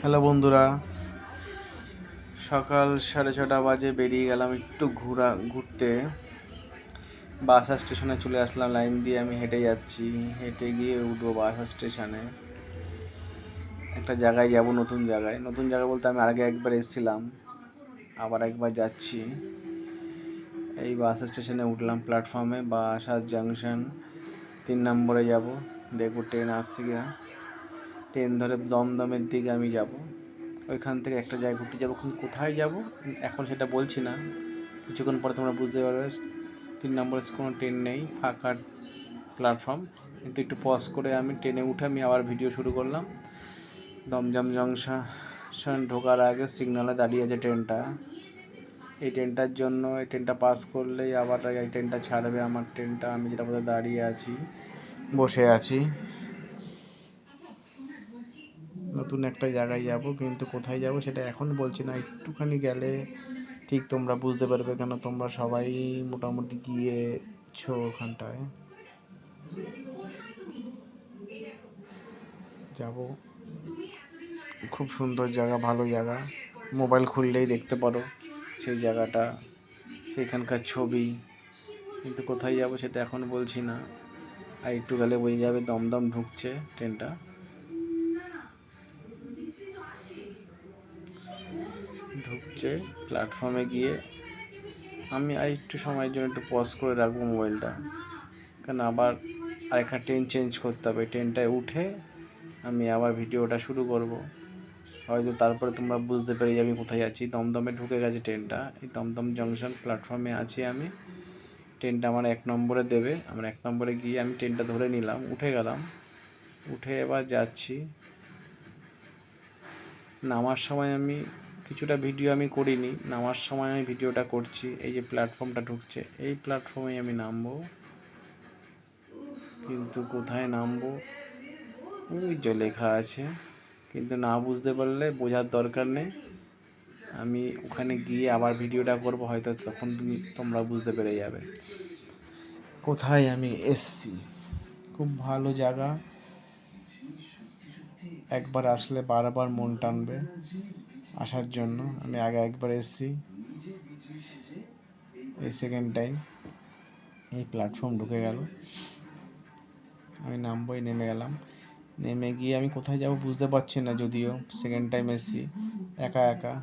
Hello বন্ধুরা, সকাল 6:30 বাজে বেরিয়ে গেলাম একটু ঘুরতে। বাস স্টেশনে চলে আসলাম। লাইন দিয়ে আমি হেঁটে যাচ্ছি, হেঁটে গিয়ে উঠবো বাস স্টেশনে। একটা জায়গায় যাব, নতুন জায়গায় বলতে আমি আগে একবার এসেছিলাম, আবার একবার যাচ্ছি। এই বাস স্টেশনে উঠলাম, প্ল্যাটফর্মে বারাসাত জাংশন 3 নম্বরে যাব। দেখবো ট্রেন আসছে কিনা। ট্রেন ধরে দমদমের দিকে আমি যাব। ওইখান থেকে একটা জায়গায় ঘুরতে যাবো। কোথায় যাব এখন সেটা বলছি না, কিছুক্ষণ পরে তোমরা বুঝতে পারবে। 3 নম্বরে কোনো ট্রেন নেই, ফাঁকা প্ল্যাটফর্ম। কিন্তু একটু পজ করে আমি ট্রেনে উঠে আমি আবার ভিডিও শুরু করলাম। দমদম জংশন ঢোকার আগে সিগনালে দাঁড়িয়ে আছে ট্রেনটা। এই ট্রেনটার জন্য, এই ট্রেনটা পাস করলেই আবার এই ট্রেনটা ছাড়বে আমার ট্রেনটা। আমি যেটা বোধহয় দাঁড়িয়ে আছি, বসে আছি। নতুন একটা জায়গায় যাব, কিন্তু কোথায় যাব সেটা এখন বলছি না, একটুখানি গেলে ঠিক তোমরা বুঝতে পারবে। কেন তোমরা সবাই মোটামুটি গিয়েছো ওখানটায়। যাব, খুব সুন্দর জায়গা, ভালো জায়গা। মোবাইল খুললেই দেখতে পারো সেই জায়গাটা, সেইখানকার ছবি। কিন্তু কোথায় যাব সেটা এখন বলছি না, আর একটু গেলে বোঝা যাবে। দমদম ঢুকছে ট্রেনটা। ঢুকছে প্ল্যাটফর্মে গিয়ে আমি আর একটু সময়ের জন্য একটু পজ করে রাখবো মোবাইলটা, কারণ আবার আরেকটা ট্রেন চেঞ্জ করতে হবে। ট্রেনটায় উঠে আমি আবার ভিডিওটা শুরু করব। হয়তো তারপরে তোমরা বুঝতে পেরে যাবে কোথায় আছি। দমদমে ঢুকে গেছে ট্রেনটা। এই দমদম জংশন প্ল্যাটফর্মে আছি আমি। ট্রেনটা আমার 1 নম্বরে দেবে। আমার 1 নম্বরে গিয়ে আমি ট্রেনটা ধরে নিলাম, উঠে গেলাম। উঠে এবার যাচ্ছি। নামার সময় আমি কিছুটা ভিডিও আমি করিনি, নামার সময় আমি ভিডিওটা করছি। এই যে প্ল্যাটফর্মটা ঢুকছে, এই প্ল্যাটফর্মে আমি নামবো, কিন্তু কোথায় নামবো ওই যে লেখা আছে, কিন্তু না বুঝতে পারলে বোঝার দরকার নেই। আমি ওখানে গিয়ে আবার ভিডিওটা করব, হয়তো তখন তোমরা বুঝতে পেরে যাবে কোথায় আমি এসছি। খুব ভালো জায়গা, একবার আসলে বারবার মন টানবে আসার জন্য। আমি আগে একবার এসছি, এই সেকেন্ড টাইম। এই প্ল্যাটফর্ম ঢুকে গেল, আমি নামবই, নেমে গেলাম। নেমে গিয়ে আমি কোথায় যাব বুঝতে পারছি না, যদিও সেকেন্ড টাইম এসছি একা একা।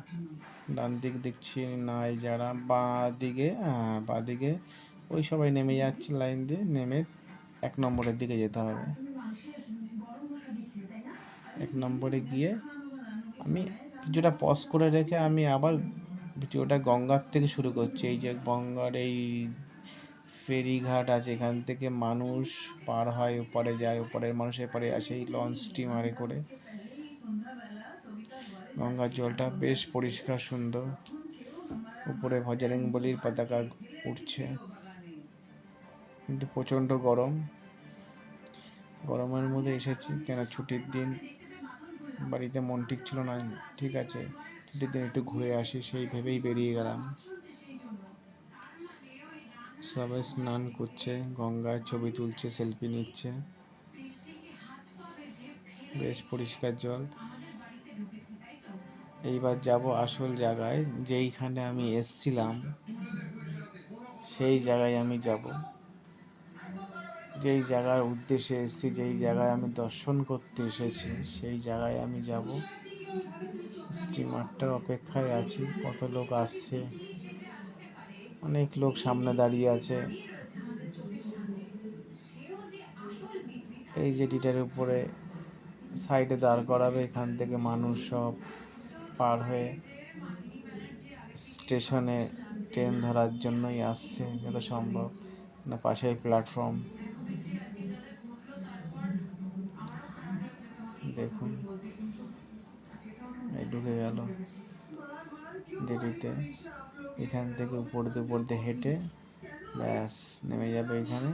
ডান দিক দেখছি না, এই যারা বাঁ দিকে ওই সবাই নেমে যাচ্ছে লাইন দিয়ে। নেমে 1 নম্বরের দিকে যেতে হবে। 1 নম্বরে গিয়ে আমি কিছুটা পজ করে রেখে আমি আবার ভিডিওটা গঙ্গার থেকে শুরু করছি। এই যে গঙ্গার এই ফেরিঘাট আছে, এখান থেকে মানুষ পার হয়, ওপারে যায়, ওপারের মানুষ এপারে আসে এই লঞ্চ স্টিমারে করে। গঙ্গার জলটা বেশ পরিষ্কার সুন্দর, উপরে বজরংবলীর পতাকা উঠছে। কিন্তু প্রচণ্ড গরম। গরমের মধ্যে এসেছি, কেন ছুটির দিন, বাড়িতে মন ঠিক ছিল না। ঠিক আছে, ছুটির দিন একটু ঘুরে আসি সেই ভেবেই বেরিয়ে গেলাম। সবাই স্নান করছে, গঙ্গায় ছবি তুলছে, সেলফি নিচ্ছে। বেশ পরিষ্কার জল। এইবার যাব আসল জায়গায়, যেইখানে আমি এসছিলাম সেই জায়গায় আমি যাব। যেই জায়গার উদ্দেশ্যে এসেছি, যেই জায়গায় আমি দর্শন করতে এসেছি, সেই জায়গায় আমি যাব। স্টিমারটার অপেক্ষায় আছি, কত লোক আসছে। অনেক লোক সামনে দাঁড়িয়ে আছে। এই জেটিটার উপরে সাইডে দাঁড় করাবে, এখান থেকে মানুষ সব পার হয়ে স্টেশনে ট্রেন ধরার জন্যই আসছে যত সম্ভব। না পাশেই প্ল্যাটফর্ম, দেখুন এই ঢুকে গেল জেটিতে। এখান থেকে উপর দিয়ে হেঁটে ব্যাস নেমে যাবে এখানে।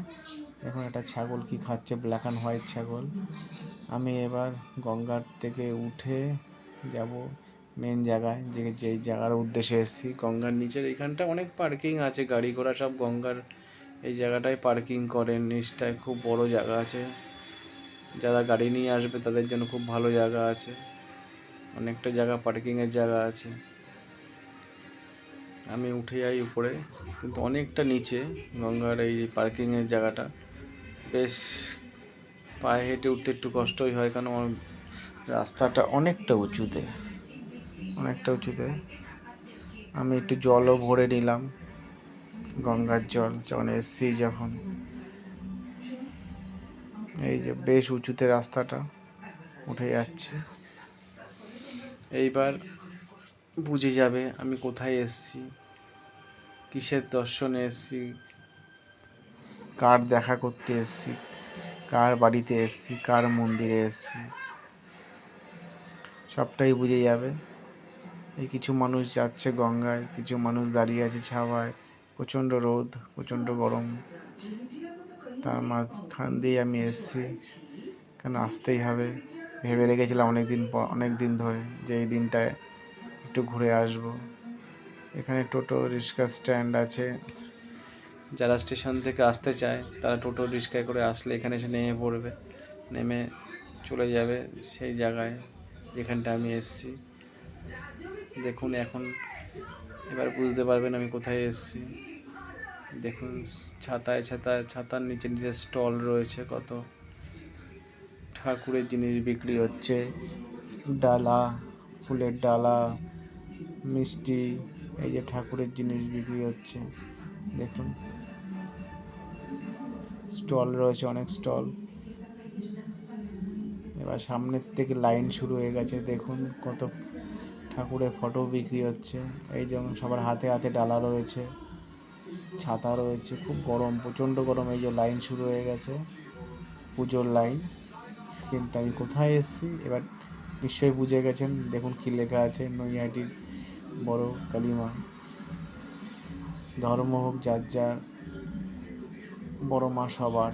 এখন একটা ছাগল কি খাচ্ছে, ব্ল্যাক অ্যান্ড হোয়াইট ছাগল। আমি এবার গঙ্গার থেকে উঠে যাব মেন জায়গায়, যেই জায়গার উদ্দেশ্যে এসেছি। গঙ্গার নিচের এইখানটা অনেক পার্কিং আছে, গাড়ি ঘোড়া সব গঙ্গার এই জায়গাটায় পার্কিং করেন। নিচটায় খুব বড় জায়গা আছে, যারা গাড়ি নিয়ে আসবে তাদের জন্য খুব ভালো জায়গা আছে। অনেকটা জায়গা পার্কিংয়ের জায়গা আছে। আমি উঠে যাই উপরে, কিন্তু অনেকটা নিচে গঙ্গার এই পার্কিংয়ের জায়গাটা। বেশ পায়ে হেঁটে উঠতে একটু কষ্টই হয়, কারণ রাস্তাটা অনেকটা উঁচুতে। আমি একটু জলও ভরে নিলাম, গঙ্গার জল যখন এসছি যখন। এই যে বেশ উঁচুতে রাস্তাটা, উঠে যাচ্ছি। এইবার বুঝে যাবে আমি কোথায় এসছি, কিসের দর্শনে এসছি, কার দেখা করতে এসছি, কার বাড়িতে এসছি, কার মন্দিরে এসছি, সবটাই বুঝে যাবে। এই কিছু মানুষ যাচ্ছে গঙ্গায়, কিছু মানুষ দাঁড়িয়ে আছে ছাওয়ায়। প্রচণ্ড রোদ, প্রচণ্ড গরম, তার মাঝখান দিয়ে আমি এসছি, কেন আসতেই হবে। ভেবে রেখেছিলাম অনেক দিন ধরে যে এই দিনটায় একটু ঘুরে আসবো। এখানে টোটো রিক্সা স্ট্যান্ড আছে, যারা স্টেশন থেকে আসতে চায় তারা টোটো রিক্সায় করে আসলে এখানে এসে নেমে পড়বে, নেমে চলে যাবে সেই জায়গায় যেখানটা আমি এসছি। দেখুন এখন এবার বুঝতে পারবেন আমি কোথায় এসছি। দেখুন ছাতার নিচে স্টল রয়েছে, কত ঠাকুরের জিনিস বিক্রি হচ্ছে, ডালা, ফুলের ডালা, মিষ্টি, এই যে ঠাকুরের জিনিস বিক্রি হচ্ছে। দেখুন স্টল রয়েছে, অনেক স্টল। এবার সামনের থেকে লাইন শুরু হয়ে গেছে, দেখুন কত ঠাকুরের ফটো বিক্রি হচ্ছে। এই যেমন সবার হাতে হাতে ডালা রয়েছে, ছাতা রয়েছে। খুব গরম, প্রচণ্ড গরম। এই যে লাইন শুরু হয়ে গেছে, পুজোর লাইন। কিন্তু আমি কোথায় এসেছি এবার নিশ্চয়ই বুঝে গেছেন। দেখুন কি লেখা আছে, নৈহাটির বড় কালীমা। ধর্ম হোক যার যার, বড় মা সবার।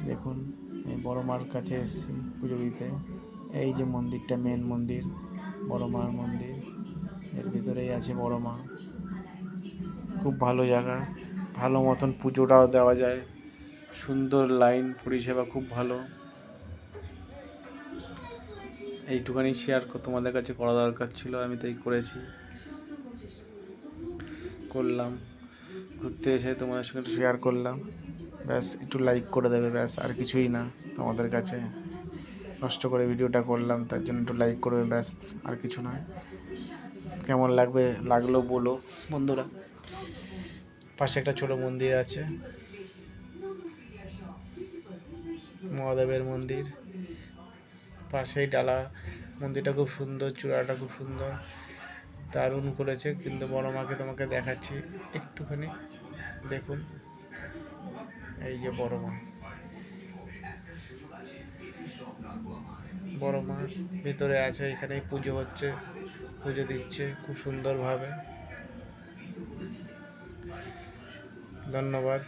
দেখুন এই বড় মার কাছে এসেছি পুজো দিতে। এই যে মন্দিরটা, মেন মন্দির, বড় মার মন্দির, এর ভিতরেই আছে বড় মা। খুব ভালো জায়গা, ভালো মতন পুজোটাও দেওয়া যায়, সুন্দর লাইন, পরিষেবা খুব ভালো। এইটুখানি শেয়ার তোমাদের কাছে করা দরকার ছিল, আমি তাই করলাম। ঘুরতে এসে তোমাদের সঙ্গে শেয়ার করলাম। ব্যাস একটু লাইক করে দেবে, ব্যাস আর কিছুই না। তোমাদের কাছে কষ্ট করে ভিডিওটা করলাম, তার জন্য একটু লাইক করবে, ব্যাস আর কিছু নয়। কেমন লাগলো বলো বন্ধুরা। পাশে একটা ছোট মন্দির আছে, মহাদেবের মন্দির, পাশেই ডালা। মন্দিরটা খুব সুন্দর, চূড়াটা খুব সুন্দর, দারুণ করেছে। কিন্তু বড় মাকে তোমাকে দেখাচ্ছি একটুখানি, দেখুন এই যে বড় মা। বড় মা ভিতরে আছে, এখানেই পুজো হচ্ছে, পুজো দিচ্ছে খুব সুন্দরভাবে। ধন্যবাদ।